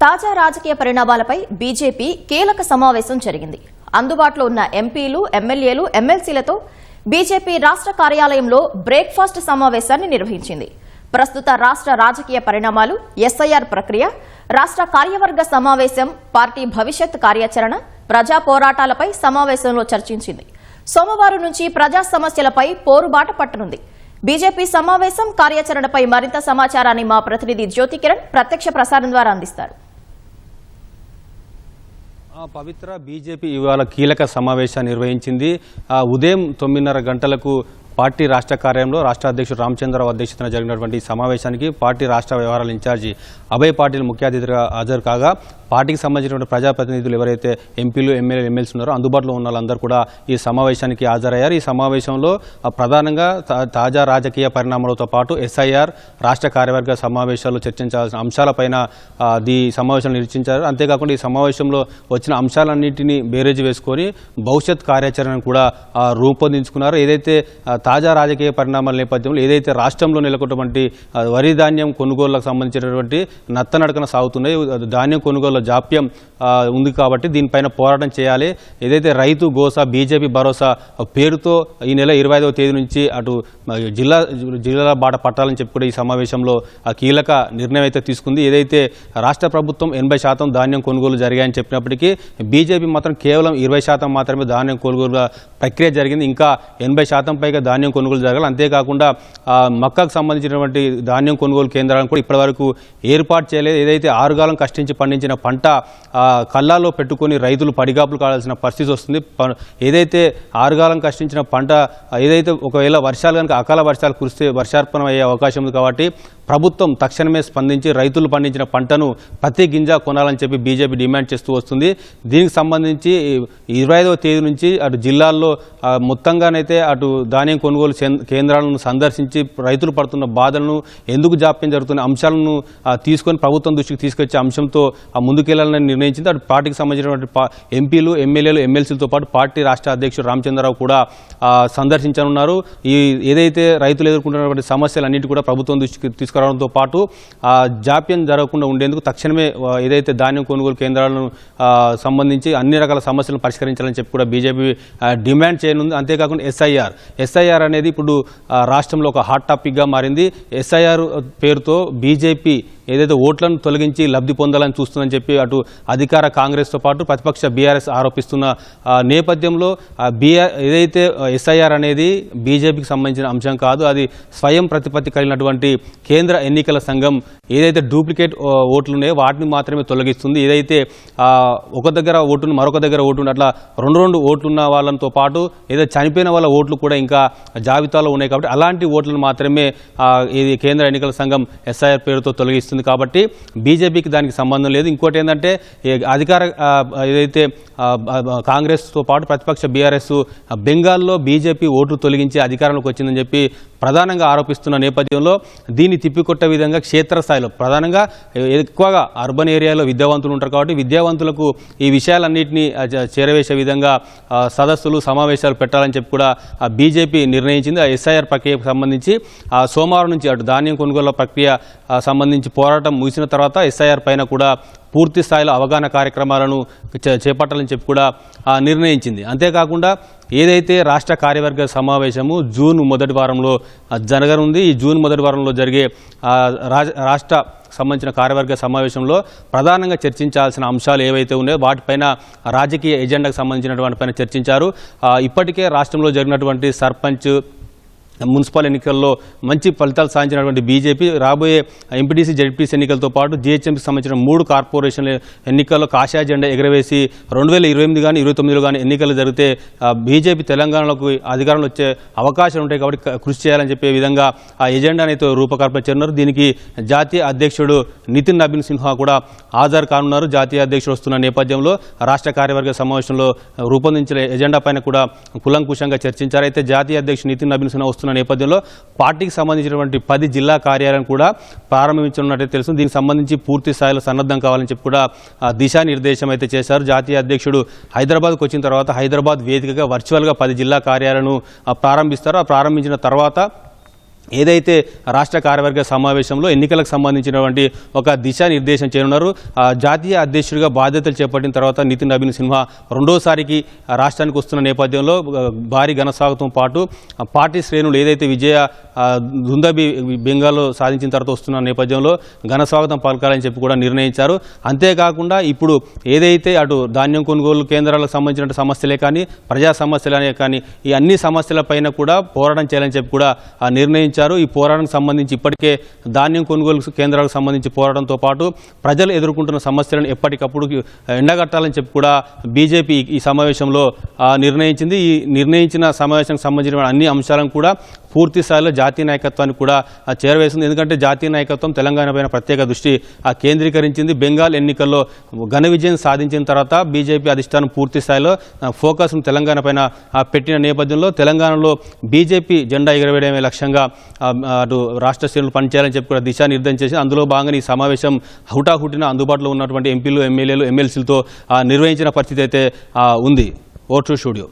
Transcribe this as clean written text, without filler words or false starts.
తాజా రాజకీయ పరిణామాలపై బీజేపీ కీలక సమావేశం జరిగింది. అందుబాటులో ఉన్న ఎంపీలు, ఎమ్మెల్యేలు, ఎమ్మెల్సీలతో బీజేపీ రాష్ట్ర కార్యాలయంలో బ్రేక్ఫాస్ట్ సమావేశాన్ని నిర్వహించింది. ప్రస్తుత రాష్ట్ర రాజకీయ పరిణామాలు, ఎస్ఐఆర్ ప్రక్రియ, రాష్ట్ర కార్యవర్గ సమావేశం, పార్టీ భవిష్యత్ కార్యాచరణ, ప్రజా పోరాటాలపై సమావేశంలో చర్చించింది. సోమవారం నుంచి ప్రజా సమస్యలపై పోరుబాట పట్టనుంది. బీజేపీ సమావేశం కార్యాచరణపై మరింత సమాచారాన్ని మా ప్రతినిధి జ్యోతి కిరణ్ ప్రత్యక్ష ప్రసారం ద్వారా అందిస్తారు. పవిత్ర, బీజేపీ ఇవాళ కీలక సమావేశాన్ని నిర్వహించింది. ఉదయం 9:30 గంటలకు పార్టీ రాష్ట్ర కార్యాలయంలో రాష్ట్ర అధ్యక్షుడు రామచంద్రరావు అధ్యక్షతన జరిగినటువంటి సమావేశానికి పార్టీ రాష్ట్ర వ్యవహారాల ఇన్ఛార్జి అభయ్ పాటిల్ ముఖ్య అతిథిగా హాజరు కాగా, పార్టీకి సంబంధించినటువంటి ప్రజాప్రతినిధులు ఎవరైతే ఎంపీలు, ఎమ్మెల్యేలు, ఎమ్మెల్సీ ఉన్నారో అందుబాటులో ఉన్న వాళ్ళందరూ కూడా ఈ సమావేశానికి హాజరయ్యారు. ఈ సమావేశంలో ప్రధానంగా తాజా రాజకీయ పరిణామాలతో పాటు ఎస్ఐఆర్, రాష్ట్ర కార్యవర్గ సమావేశాలు చర్చించాల్సిన అంశాలపైన ఈ సమావేశంలో నిర్చరించారు. అంతేకాకుండా ఈ సమావేశంలో వచ్చిన అంశాలన్నింటినీ బేరేజ్ వేసుకొని భవిష్యత్ కార్యాచరణను కూడా రూపొందించుకున్నారు. ఏదైతే తాజా రాజకీయ పరిణామాల నేపథ్యంలో ఏదైతే రాష్ట్రంలో నెలకొన్నటువంటి వరి ధాన్యం కొనుగోళ్లకు సంబంధించినటువంటి నత్తనడకన సాగుతున్నాయి, ధాన్యం కొనుగోలు జాప్యం ఉంది కాబట్టి దీనిపైన పోరాటం చేయాలి. ఏదైతే రైతు గోసా బీజేపీ భరోసా పేరుతో ఈ నెల 25వ తేదీ నుంచి అటు జిల్లాల బాట పట్టాలని చెప్పి కూడా ఈ సమావేశంలో కీలక నిర్ణయం అయితే తీసుకుంది. ఏదైతే రాష్ట్ర ప్రభుత్వం 80% ధాన్యం కొనుగోలు జరిగాయని చెప్పినప్పటికీ బీజేపీ మాత్రం కేవలం 20% మాత్రమే ధాన్యం కొనుగోలు ప్రక్రియ జరిగింది. ఇంకా 80% పైగా ధాన్యం కొనుగోలు జరగాలి. అంతేకాకుండా మక్కకు సంబంధించినటువంటి ధాన్యం కొనుగోలు కేంద్రాలను కూడా ఇప్పటివరకు ఏర్పాటు చేయలేదు. ఏదైతే ఆరుగాలం కష్టించి పండించిన పంట కళ్ళాల్లో పెట్టుకుని రైతులు పడిగాపులు కావాల్సిన పరిస్థితి వస్తుంది. ఏదైతే ఆరుగాలం కష్టించిన పంట ఏదైతే ఒకవేళ వర్షాలు కనుక అకాల వర్షాలు కురిస్తే వర్షార్పణం అయ్యే అవకాశం ఉంది. కాబట్టి ప్రభుత్వం తక్షణమే స్పందించి రైతులు పండించిన పంటను ప్రతి గింజ కొనాలని చెప్పి బీజేపీ డిమాండ్ చేస్తూ వస్తుంది. దీనికి సంబంధించి 25వ తేదీ నుంచి అటు జిల్లాల్లో మొత్తంగానైతే అటు ధాన్యం కొనుగోలు కేంద్రాలను సందర్శించి రైతులు పడుతున్న బాధలను, ఎందుకు జాప్యం జరుగుతున్న అంశాలను తీసుకొని ప్రభుత్వం దృష్టికి తీసుకొచ్చే అంశంతో ముందుకెళ్లాలని నిర్ణయించింది. అటు పార్టీకి సంబంధించినటువంటి ఎంపీలు, ఎమ్మెల్యేలు, ఎమ్మెల్సీలతో పాటు పార్టీ రాష్ట్ర అధ్యక్షుడు రామచంద్రరావు కూడా సందర్శించనున్నారు. ఏదైతే రైతులు ఎదుర్కొంటున్నటువంటి సమస్యలన్నింటి కూడా ప్రభుత్వం దృష్టికి తీసుకురావడంతో పాటు జాప్యం జరగకుండా ఉండేందుకు తక్షణమే ఏదైతే ధాన్యం కొనుగోలు కేంద్రాలను సంబంధించి అన్ని రకాల సమస్యలను పరిష్కరించాలని చెప్పి కూడా బీజేపీ డిమాండ్ చేయనుంది. అంతేకాకుండా ఎస్ఐఆర్ అనేది ఇప్పుడు రాష్ట్రంలో ఒక హాట్ టాపిక్గా మారింది. ఎస్ఐఆర్ పేరుతో బీజేపీ ఏదైతే ఓట్లను తొలగించి లబ్ధి పొందాలని చూస్తుందని చెప్పి అటు అధికార కాంగ్రెస్తో పాటు ప్రతిపక్ష బీఆర్ఎస్ ఆరోపిస్తున్న నేపథ్యంలో ఏదైతే ఎస్ఐఆర్ అనేది బీజేపీకి సంబంధించిన అంశం కాదు, అది స్వయం ప్రతిపత్తి కలిగినటువంటి కేంద్ర ఎన్నికల సంఘం ఏదైతే డూప్లికేట్ ఓట్లు ఉన్నాయో వాటిని మాత్రమే తొలగిస్తుంది. ఏదైతే ఒక దగ్గర ఓటును మరొక దగ్గర ఓటు అట్లా రెండు ఓట్లున్న వాళ్ళతో పాటు ఏదైతే చనిపోయిన వాళ్ళ ఓట్లు కూడా ఇంకా జాబితాలో ఉన్నాయి. కాబట్టి అలాంటి ఓట్లను మాత్రమే ఇది కేంద్ర ఎన్నికల సంఘం ఎస్ఐఆర్ పేరుతో తొలగిస్తుంది. కాబట్టి బీజేపీకి దానికి సంబంధం లేదు. ఇంకోటి ఏంటంటే అధికార ఏదైతే కాంగ్రెస్తో పాటు ప్రతిపక్ష బీఆర్ఎస్ బెంగాల్లో బీజేపీ ఓట్లు తొలగించి అధికారంలోకి వచ్చిందని చెప్పి ప్రధానంగా ఆరోపిస్తున్న నేపథ్యంలో దీన్ని తిప్పికొట్టే విధంగా క్షేత్రస్థాయిలో ప్రధానంగా ఎక్కువగా అర్బన్ ఏరియాలో విద్యావంతులు ఉంటారు. కాబట్టి విద్యావంతులకు ఈ విషయాలన్నింటినీ చేరవేసే విధంగా సదస్సులు, సమావేశాలు పెట్టాలని చెప్పి కూడా బీజేపీ నిర్ణయించింది. ఆ ఎస్ఐఆర్ ప్రక్రియకు సంబంధించి సోమవారం నుంచి అటు ధాన్యం కొనుగోలు ప్రక్రియ సంబంధించి పోరాటం ముగిసిన తర్వాత ఎస్ఐఆర్ పైన కూడా పూర్తి స్థాయిలో అవగాహన కార్యక్రమాలను చేపట్టాలని చెప్పి కూడా నిర్ణయించింది. అంతేకాకుండా ఏదైతే రాష్ట్ర కార్యవర్గ సమావేశము జూన్ మొదటి వారంలో జరగనుంది. ఈ జూన్ మొదటి వారంలో జరిగే రాష్ట్ర సంబంధించిన కార్యవర్గ సమావేశంలో ప్రధానంగా చర్చించాల్సిన అంశాలు ఏవైతే ఉన్నాయో వాటిపైన రాజకీయ ఎజెండాకు సంబంధించినటువంటి పైన చర్చించారు. ఇప్పటికే రాష్ట్రంలో జరిగినటువంటి సర్పంచ్, మున్సిపల్ ఎన్నికల్లో మంచి ఫలితాలు సాధించినటువంటి బీజేపీ రాబోయే ఎంపీటీసీ, జెడ్పీసీ ఎన్నికలతో పాటు జీహెచ్ఎంసీకి సంబంధించిన 3 కార్పొరేషన్ల ఎన్నికల్లో కాషాయ జెండా ఎగరవేసి 2028 కానీ 29లో కానీ ఎన్నికలు జరిగితే బీజేపీ తెలంగాణలోకి అధికారంలో వచ్చే అవకాశాలు ఉంటాయి. కాబట్టి కృషి చేయాలని చెప్పే విధంగా ఆ ఎజెండాను అయితే రూపకల్పన చేయనున్నారు. దీనికి జాతీయ అధ్యక్షుడు నితిన్ నబీన్ సిన్హా కూడా హాజరు కానున్నారు. జాతీయ అధ్యక్షుడు వస్తున్న నేపథ్యంలో రాష్ట్ర కార్యవర్గ సమావేశంలో రూపొందించిన ఎజెండా పైన కూడా కులంకుశంగా చర్చించారు. అయితే జాతీయ అధ్యక్షుడు నితిన్ నబీన్ సిన్హా వస్తున్న నేపథ్యంలో పార్టీకి సంబంధించినటువంటి 10 జిల్లా కార్యాలయం కూడా ప్రారంభించనున్నట్టు తెలుసు. దీనికి సంబంధించి పూర్తి స్థాయిలో సన్నద్ధం కావాలని చెప్పి కూడా దిశానిర్దేశం అయితే చేశారు. జాతీయ అధ్యక్షుడు హైదరాబాద్కు వచ్చిన తర్వాత హైదరాబాద్ వేదికగా వర్చువల్గా 10 జిల్లా కార్యాలయాలను ప్రారంభిస్తారు. ప్రారంభించిన తర్వాత ఏదైతే రాష్ట్ర కార్యవర్గ సమావేశంలో ఎన్నికలకు సంబంధించినటువంటి ఒక దిశానిర్దేశం చేయనున్నారు. జాతీయ అధ్యక్షుడిగా బాధ్యతలు చేపట్టిన తర్వాత నితిన్ నబీన్ సిన్హా రెండోసారికి రాష్ట్రానికి వస్తున్న నేపథ్యంలో భారీ ఘనస్వాగతం పాటు పార్టీ శ్రేణులు ఏదైతే విజయ దుందబి బెంగాల్లో సాధించిన తర్వాత వస్తున్న నేపథ్యంలో ఘనస్వాగతం పలకాలని చెప్పి కూడా నిర్ణయించారు. అంతేకాకుండా ఇప్పుడు ఏదైతే అటు ధాన్యం కొనుగోలు కేంద్రాలకు సంబంధించిన సమస్యలే కానీ ప్రజా సమస్యలనే కానీ ఈ అన్ని సమస్యలపైన కూడా పోరాటం చేయాలని చెప్పి కూడా నిర్ణయించారు. ఈ పోరాటానికి సంబంధించి ఇప్పటికే ధాన్యం కొనుగోలు కేంద్రాలకు సంబంధించి పోరాటంతో పాటు ప్రజలు ఎదుర్కొంటున్న సమస్యలను ఎప్పటికప్పుడు ఎండగట్టాలని చెప్పి కూడా బీజేపీ ఈ సమావేశంలో నిర్ణయించింది. ఈ నిర్ణయించిన సమావేశానికి సంబంధించిన అన్ని అంశాలను కూడా పూర్తి స్థాయిలో జాతీయ నాయకత్వాన్ని కూడా చేరవేసింది. ఎందుకంటే జాతీయ నాయకత్వం తెలంగాణ పైన ప్రత్యేక దృష్టి కేంద్రీకరించింది. బెంగాల్ ఎన్నికల్లో ఘన విజయం సాధించిన తర్వాత బీజేపీ అధిష్టానం పూర్తి స్థాయిలో ఫోకస్ను తెలంగాణ పైన పెట్టిన నేపథ్యంలో తెలంగాణలో బీజేపీ జెండా ఎగరవేయడమే లక్ష్యంగా అటు రాష్ట్ర శ్రేణులు పనిచేయాలని చెప్పి కూడా దిశానిర్దేశం చేసి అందులో భాగంగా ఈ సమావేశం హుటాహుటిన అందుబాటులో ఉన్నటువంటి ఎంపీలు ఎమ్మెల్యేలు ఎమ్మెల్సీలతో నిర్వహించిన పరిస్థితి అయితే ఉంది. Vote studio.